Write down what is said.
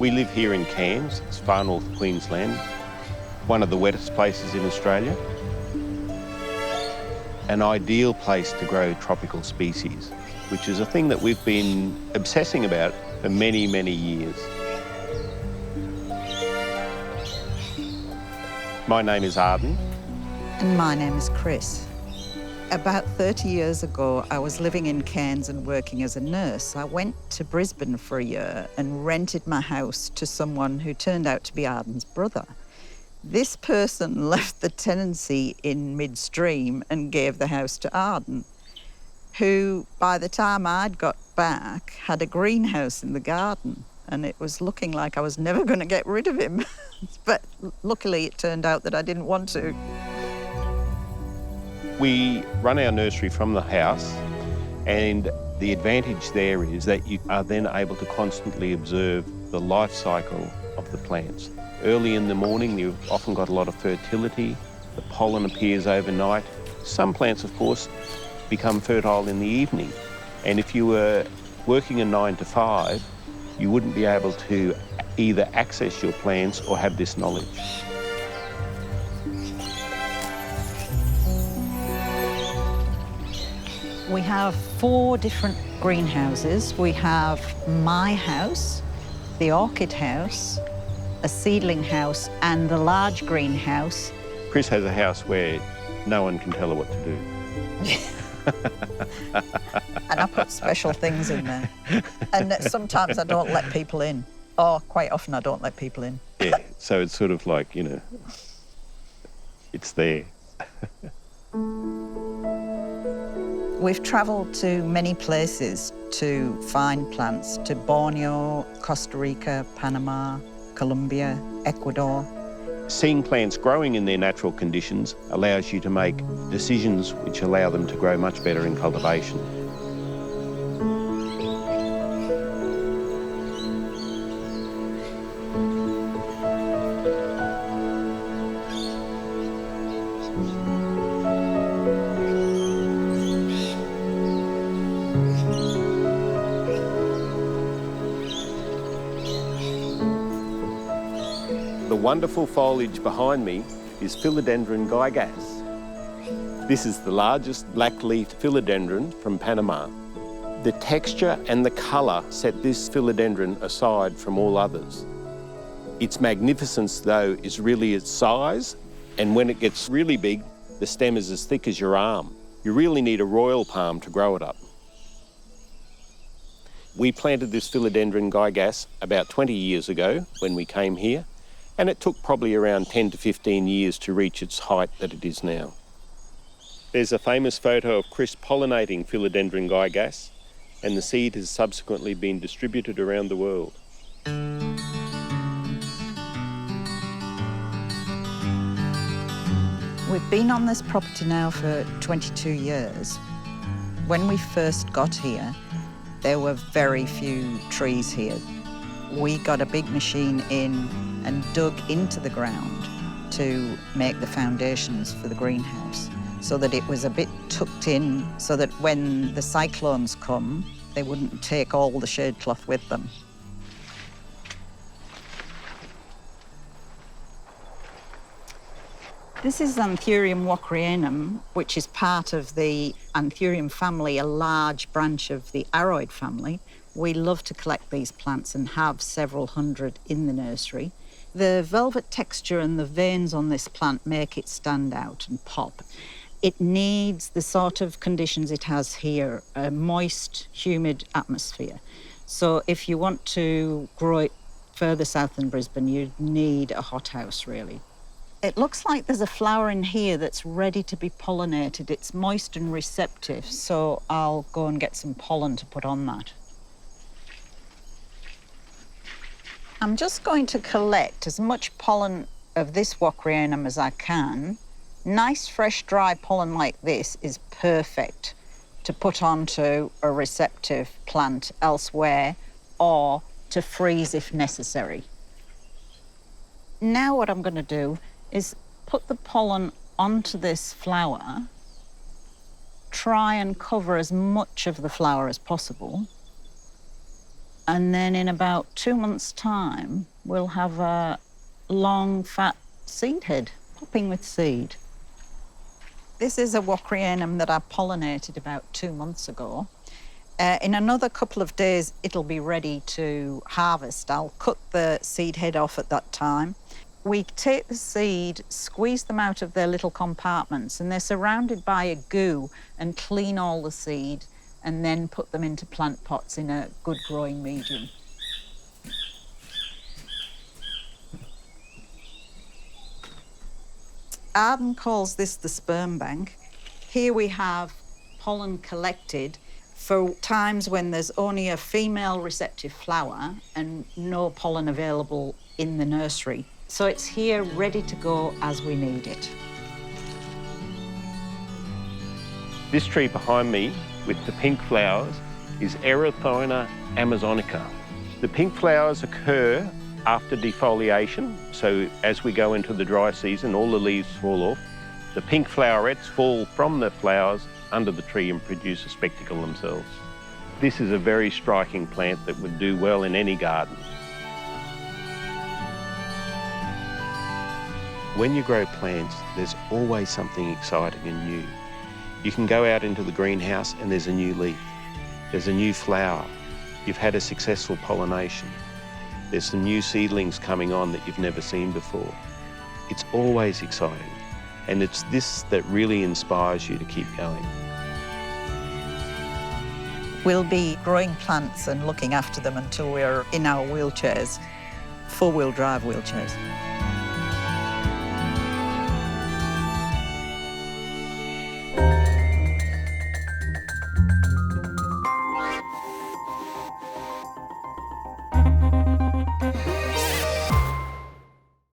We live here in Cairns, it's far north of Queensland, one of the wettest places in Australia. An ideal place to grow tropical species, which is a thing that we've been obsessing about for many, many years. My name is Arden. And my name is Chris. About 30 years ago, I was living in Cairns and working as a nurse. I went to Brisbane for a year and rented my house to someone who turned out to be Arden's brother. This person left the tenancy in midstream and gave the house to Arden, who, by the time I'd got back, had a greenhouse in the garden, and it was looking like I was never going to get rid of him. But luckily, it turned out that I didn't want to. We run our nursery from the house, and the advantage there is that you are then able to constantly observe the life cycle of the plants. Early in the morning, you've often got a lot of fertility. The pollen appears overnight. Some plants, of course, become fertile in the evening. And if you were working a 9 to 5, you wouldn't be able to either access your plants or have this knowledge. We have 4 different greenhouses. We have my house, the orchid house, a seedling house, and the large greenhouse. Chris has a house where no one can tell her what to do. And I put special things in there. And sometimes I don't let people in. Or quite often I don't let people in. Yeah, so it's sort of like, you know, it's there. We've travelled to many places to find plants, to Borneo, Costa Rica, Panama, Colombia, Ecuador. Seeing plants growing in their natural conditions allows you to make decisions which allow them to grow much better in cultivation. The wonderful foliage behind me is Philodendron gigas. This is the largest black-leafed philodendron from Panama. The texture and the colour set this philodendron aside from all others. Its magnificence, though, is really its size, and when it gets really big, the stem is as thick as your arm. You really need a royal palm to grow it up. We planted this Philodendron gigas about 20 years ago when we came here, and it took probably around 10 to 15 years to reach its height that it is now. There's a famous photo of Chris pollinating Philodendron gigas, and the seed has subsequently been distributed around the world. We've been on this property now for 22 years. When we first got here, there were very few trees here. We got a big machine in and dug into the ground to make the foundations for the greenhouse so that it was a bit tucked in so that when the cyclones come, they wouldn't take all the shade cloth with them. This is Anthurium walkerianum, which is part of the Anthurium family, a large branch of the aroid family. We love to collect these plants and have several hundred in the nursery. The velvet texture and the veins on this plant make it stand out and pop. It needs the sort of conditions it has here, a moist, humid atmosphere. So if you want to grow it further south than Brisbane, you need a hothouse, really. It looks like there's a flower in here that's ready to be pollinated. It's moist and receptive, so I'll go and get some pollen to put on that. I'm just going to collect as much pollen of this walkerianum as I can. Nice, fresh, dry pollen like this is perfect to put onto a receptive plant elsewhere or to freeze if necessary. Now what I'm going to do is put the pollen onto this flower, try and cover as much of the flower as possible, And then in about 2 months' time, we'll have a long, fat seed head popping with seed. This is a Walkrianum that I pollinated about 2 months ago. In another couple of days, it'll be ready to harvest. I'll cut the seed head off at that time. We take the seed, squeeze them out of their little compartments, and they're surrounded by a goo, and clean all the seed, and then put them into plant pots in a good growing medium. Arden calls this the sperm bank. Here we have pollen collected for times when there's only a female receptive flower and no pollen available in the nursery. So it's here ready to go as we need it. This tree behind me with the pink flowers is Erythrina amazonica. The pink flowers occur after defoliation, so as we go into the dry season, all the leaves fall off. The pink flowerets fall from the flowers under the tree and produce a spectacle themselves. This is a very striking plant that would do well in any garden. When you grow plants, there's always something exciting and new. You can go out into the greenhouse and there's a new leaf, there's a new flower, you've had a successful pollination, there's some new seedlings coming on that you've never seen before. It's always exciting, and it's this that really inspires you to keep going. We'll be growing plants and looking after them until we're in our wheelchairs, four-wheel drive wheelchairs.